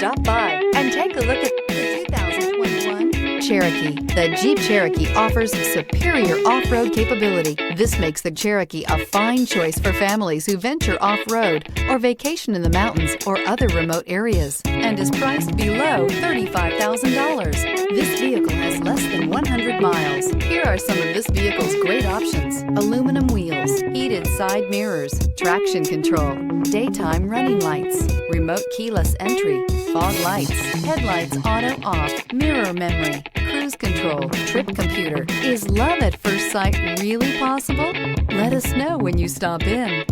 Stop by and take a look at the 2021 Cherokee. The Jeep Cherokee offers superior off-road capability. This makes the Cherokee a fine choice for families who venture off-road or vacation in the mountains or other remote areas, and is priced below $35,000. This vehicle has less than 100 miles. Here are some of this vehicle's great options: aluminum wheels, heated side mirrors, traction control, daytime running lights, remote keyless entry, fog lights, headlights auto-off, mirror memory, cruise control, trip computer. Is love at first sight really possible? Let us know when you stop in.